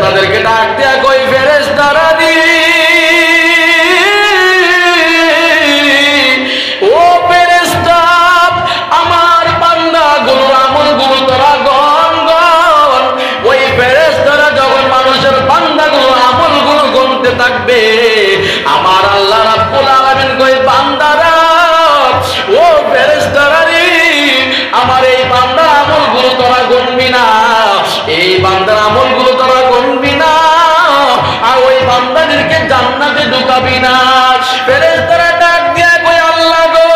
ফেরেশতাদেরকে ডাক দিয়া কই ফেরেশতারা দি ও ফেরেশতা আমার বান্দাগুলোর আমলগুলো তোরা গণ গণ। ওই ফেরেশতারা যখন মানুষের বান্দাগুলো আমলগুলো গুনতে থাকবে আমার আল্লাহ রাব্বুল আলামিন কই বান্দারা ও ফেরেশতারা রে আমার এই বান্দার আমলগুলো তোরা গুনবি না, এই বান্দার আমলগুলো তোরা গুনবি না আর ওই বান্দাদেরকে জান্নাতে ঢুকাবি না। ফেরেশতারা ডাক দিয়া কই আল্লাহ গো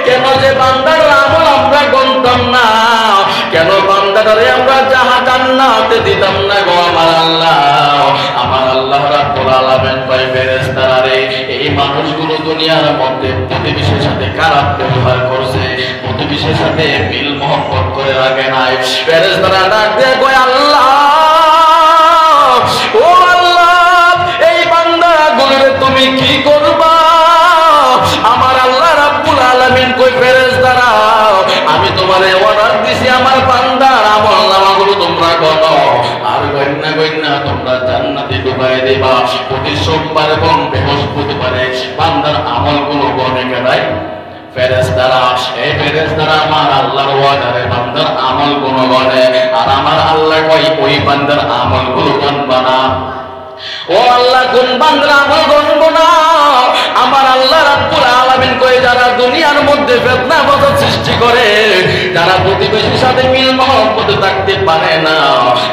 কেন যে বান্দার আমল আমরা গুনতাম না, কেন বান্দাটারে আমরা জান্নাতে দিতাম না গো আমার আল্লাহ। আমার আল্লাহ রাব্বুল আলামিন কই ফেরেশতারা রে এই মানুষগুলো দুনিয়ার মধ্যে প্রতিবেশীর সাথে খারাপ ব্যবহার করছে, প্রতিবেশীর সাথে মিল মহব্বত করে রাখে নাই। ফেরেশতারা ডাক দিয়ে কয় আল্লাহ ও আল্লাহ এই বান্দাগুলোরে তুমি কি করবা? আমার আল্লাহ রাব্বুল আলামিন কই ফেরেশতারা আমি তোমারে অর্ডার দিছি আমার বান্দার আমলনামাগুলো তোমরা গণো আর গণনা গণনা তোমরা জান্নাতে ঢুকাই দেবা। প্রতি সোমবার এবং বৃহস্পতিবারে বান্দার আমলগুলো গণে কেনাই ফেরেশতারা। এই ফেরেশতারা আমার আল্লাহর ওয়াদারে বান্দার আমলগুলো গণে আর আমার আল্লাহ কই ওই বান্দার আমলগুলো গণবা না। ও আল্লাহ কোন বান্দার আমল গণবো না? আমার আল্লাহ রাব্বুল আলামিন কই যারা দুনিয়ার মধ্যে ফিতনা ফসাদ সৃষ্টি করে, যারা প্রতিবেশীর সাথে মিল মহব্বত থাকতে পারে না,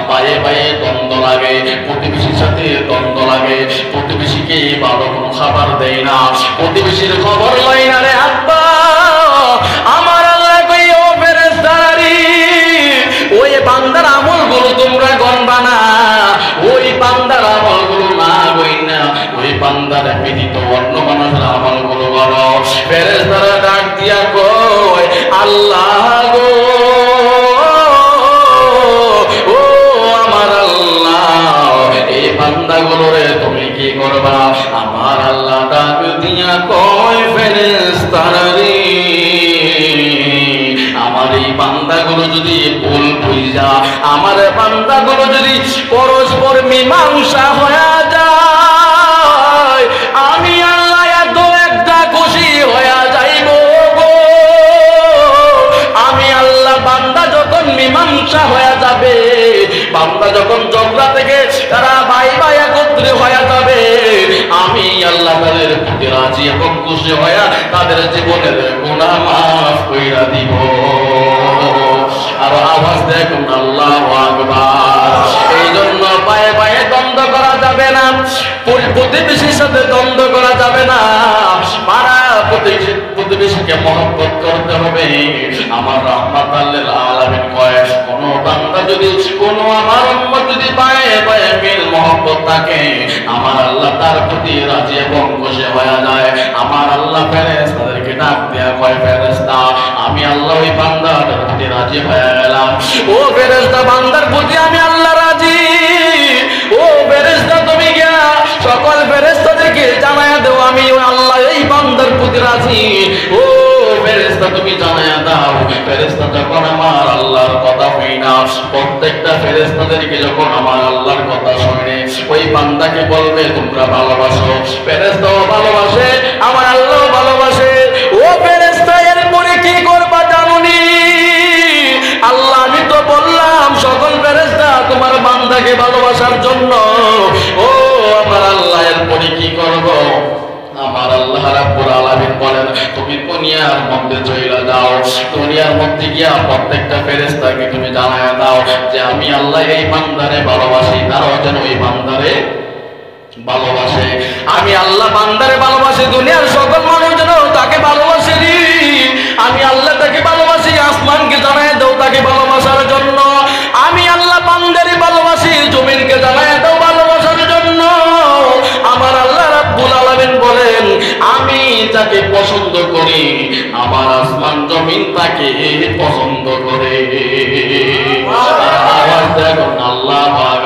পায়ে পায়ে দ্বন্দ্ব লাগে, প্রতিবেশীর সাথে দ্বন্দ্ব লাগে, প্রতিবেশীকে ভালো কোনো খাবার দেয় না, প্রতিবেশীর খবর লয় না রে আব্বা। আমার আল্লাহ কই ও ফেরেশতারা রে ওই বান্দার আমলগুলো তোমরা গণবা না, ওই বান্দার আমলগুলো না গইনা ওই বান্দার ব্যতীত অন্য মানুষের আমলগুলো গণো। ফেরেশতারা ডাক দিয়া কয় আল্লাহ গো ও আমার আল্লাহ এই বান্দাগুলোরে তুমি কি করবা? আমার আল্লাহ ডাক দিয়া কয় ফেরেশতারা রে আমার এই বান্দাগুলো যদি ভুল বুঝা, আমার বান্দাগুলো যদি পরস্পর মীমাংসা হয়ে যায়, আমি আল্লাহ এত একটা খুশি হয়ে যাইব গো। আমি আল্লাহ বান্দা যখন মীমাংসা হয়ে যাবে, বান্দা যখন ঝগড়া থেকে তারা ভাই ভাই একত্রে হয়ে যাবে, আমি আল্লাহ তাদের প্রতি রাজি এবং খুশি হয়ে তাদের জীবনের গুনাহ মাফ কইরা দিব। আর আওয়াজ দেখুন আল্লাহু আকবার। এই জন্য পায়ে পায়ে দ্বন্দ্ব করা যাবে না, প্রতিবেশীর সাথে দ্বন্দ্ব করা যাবে না, পাড়া প্রতিবেশীকে মহব্বত করতে হবে। আমার রাহমাতাল লিল আলামিন কয় কোন বান্দা যদি কোন আমার উম্মত যদি পায়ে পায়ে মিল মহব্বত থাকে, আমার আল্লাহ তার প্রতি রাজি এবং খুশি হয়ে যায়। আমার আল্লাহ ফেরেশতাদেরকে ডাক দেয়া কয় ফেরেশতা আমি আল্লাহ ওই বান্দার প্রতি রাজি হয়ে গেলাম। ও ফেরেশতা বান্দার প্রতি আমি আল্লাহ রাজি। ও ফেরেশতা তুমি গিয়া সকল ফেরেশতাদেরকে জানায়া দাও আমি আল্লাহ এই বান্দার প্রতি রাজি। ও ফেরেশতা তুমি জানায়া দাও। ফেরেশতা যখন আমার আল্লাহর কথা শুনে না, প্রত্যেকটা ফেরেশতাদেরকে যখন আমার আল্লাহর কথা শুনে ওই বান্দাকে বলবে তোমরা ভালোবাসো। ফেরেশতাও ভালোবাসে, আমার আল্লাহ ভালোবাসে। ও ফেরেশতা এরপরে কি করবা জানোনি? আল্লাহ আমি তো বললাম সকল ফেরেশতা তোমার বান্দাকে ভালোবাসার জন্য। ও আমার আল্লাহ এরপরে কি করব? আমার আল্লাহ রাব্বুল আলামিন বলেন তুমি দুনিয়ার মধ্যে চলে যাও, দুনিয়ার মধ্যে গিয়া প্রত্যেকটা ফেরেশতাকে তুমি জানায়া দাও যে আমি আল্লাহ এই বান্দারে ভালোবাসি, তারাও যেন ওই বান্দারে ভালোবাসে। আমি আল্লাহ বান্দারে ভালোবাসি, দুনিয়ার সকল মানুষ যেন তাকে ভালোবাসে। আমি আল্লাহ তাকে ভালোবাসি, আসমানকে জানায়া দাও তাকে ভালোবাসার জন্য। আমি আল্লাহ বান্দারে ভালোবাসি, জমিনকে জানায়া দাও ভালোবাসার জন্য। আমার আল্লাহ রাব্বুল আলামিন বলেন আমি যাকে পছন্দ করি আমার আসমান জমিন তাকে পছন্দ করে। আওয়াজ দেখুন আল্লাহু আকবার।